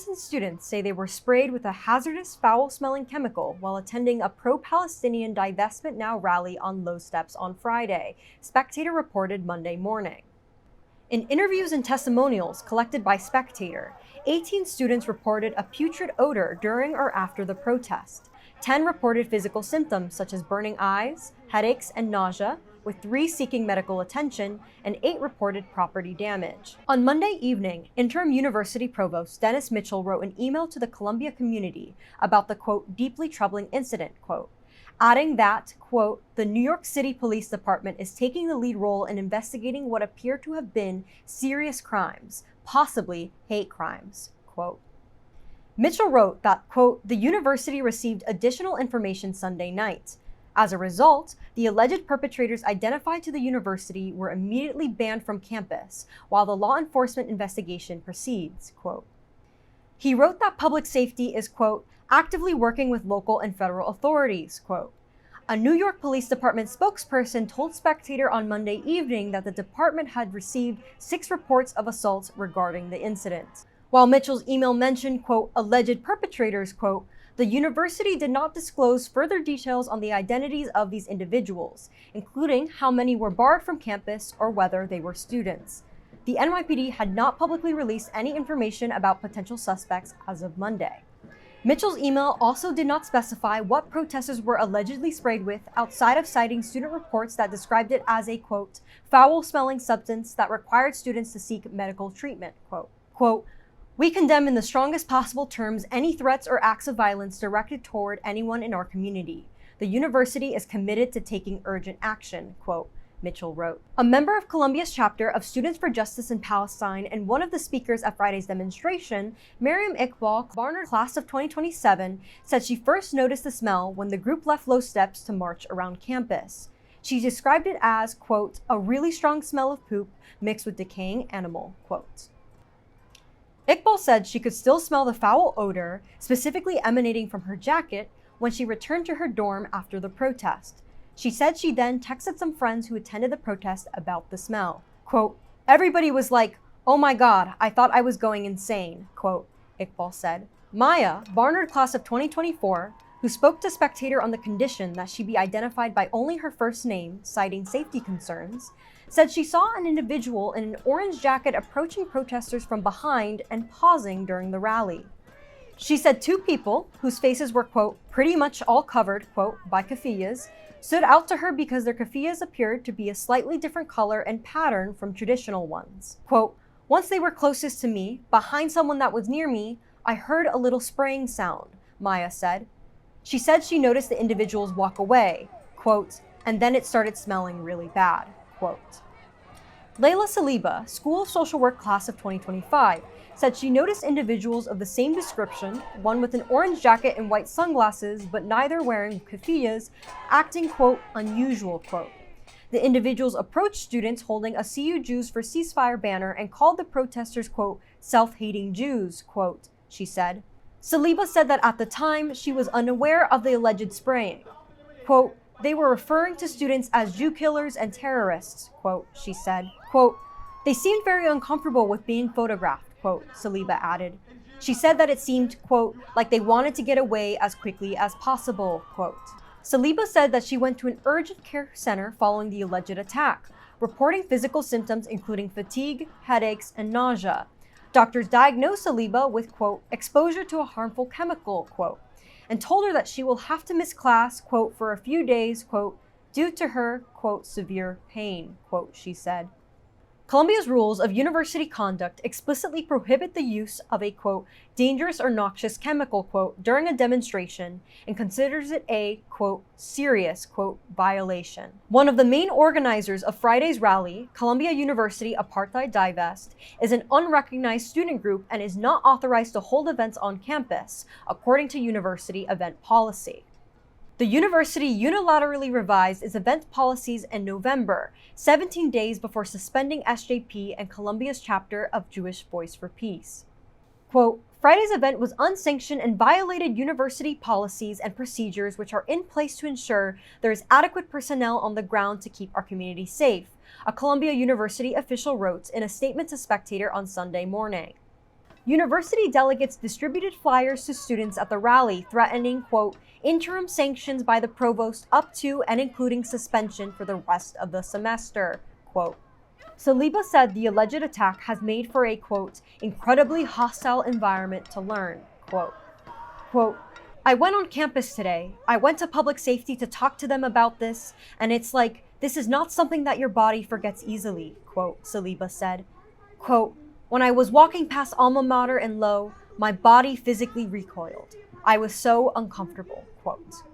Teachers and students say they were sprayed with a hazardous, foul-smelling chemical while attending a pro-Palestinian Divestment Now rally on Low Steps on Friday, Spectator reported Monday morning. In interviews and testimonials collected by Spectator, 18 students reported a putrid odor during or after the protest. 10 reported physical symptoms such as burning eyes, headaches, and nausea, with 3 seeking medical attention, and 8 reported property damage. On Monday evening, Interim University Provost Dennis Mitchell wrote an email to the Columbia community about the, quote, deeply troubling incident, quote, adding that, quote, the New York City Police Department is taking the lead role in investigating what appear to have been serious crimes, possibly hate crimes, quote. Mitchell wrote that, quote, the university received additional information Sunday night. As a result, the alleged perpetrators identified to the university were immediately banned from campus, while the law enforcement investigation proceeds, quote. He wrote that public safety is, quote, actively working with local and federal authorities, quote. A New York Police Department spokesperson told Spectator on Monday evening that the department had received 6 reports of assaults regarding the incident. While Mitchell's email mentioned, quote, alleged perpetrators, quote, the university did not disclose further details on the identities of these individuals, including how many were barred from campus or whether they were students. The NYPD had not publicly released any information about potential suspects as of Monday. Mitchell's email also did not specify what protesters were allegedly sprayed with outside of citing student reports that described it as a, quote, foul-smelling substance that required students to seek medical treatment, quote, we condemn in the strongest possible terms any threats or acts of violence directed toward anyone in our community. The university is committed to taking urgent action, quote, Mitchell wrote. A member of Columbia's chapter of Students for Justice in Palestine and one of the speakers at Friday's demonstration, Miriam Iqbal, Barnard class of 2027, said she first noticed the smell when the group left Low Steps to march around campus. She described it as, quote, a really strong smell of poop mixed with decaying animal, quote. Iqbal said she could still smell the foul odor, specifically emanating from her jacket, when she returned to her dorm after the protest. She said she then texted some friends who attended the protest about the smell. Quote, everybody was like, oh my God, I thought I was going insane, quote, Iqbal said. Maya, Barnard class of 2024, who spoke to Spectator on the condition that she be identified by only her first name, citing safety concerns, said she saw an individual in an orange jacket approaching protesters from behind and pausing during the rally. She said 2 people, whose faces were, quote, pretty much all covered, quote, by keffiyehs, stood out to her because their keffiyehs appeared to be a slightly different color and pattern from traditional ones. Quote, once they were closest to me, behind someone that was near me, I heard a little spraying sound, Maya said. She said she noticed the individuals walk away, quote, and then it started smelling really bad, quote. Layla Saliba, School of Social Work class of 2025, said she noticed individuals of the same description, one with an orange jacket and white sunglasses, but neither wearing keffiyehs, acting, quote, unusual, quote. The individuals approached students holding a See You Jews for Ceasefire banner and called the protesters, quote, self-hating Jews, quote, she said. Saliba said that at the time, she was unaware of the alleged spraying. Quote, they were referring to students as Jew killers and terrorists, quote, she said. Quote, they seemed very uncomfortable with being photographed, quote, Saliba added. She said that it seemed, quote, like they wanted to get away as quickly as possible, quote. Saliba said that she went to an urgent care center following the alleged attack, reporting physical symptoms including fatigue, headaches, and nausea. Doctors diagnosed Saliba with, quote, exposure to a harmful chemical, quote, and told her that she will have to miss class, quote, for a few days, quote, due to her, quote, severe pain, quote, she said. Columbia's rules of university conduct explicitly prohibit the use of a, quote, dangerous or noxious chemical, quote, during a demonstration and considers it a, quote, serious, quote, violation. One of the main organizers of Friday's rally, Columbia University Apartheid Divest, is an unrecognized student group and is not authorized to hold events on campus, according to university event policy. The university unilaterally revised its event policies in November, 17 days before suspending SJP and Columbia's chapter of Jewish Voice for Peace. Quote, Friday's event was unsanctioned and violated university policies and procedures which are in place to ensure there is adequate personnel on the ground to keep our community safe, a Columbia University official wrote in a statement to Spectator on Sunday morning. University delegates distributed flyers to students at the rally threatening, quote, interim sanctions by the provost up to and including suspension for the rest of the semester, quote. Saliba said the alleged attack has made for a, quote, incredibly hostile environment to learn, quote. Quote, I went on campus today. I went to public safety to talk to them about this, and it's like, this is not something that your body forgets easily, quote, Saliba said. Quote, when I was walking past Alma Mater and Low, my body physically recoiled. I was so uncomfortable, quote.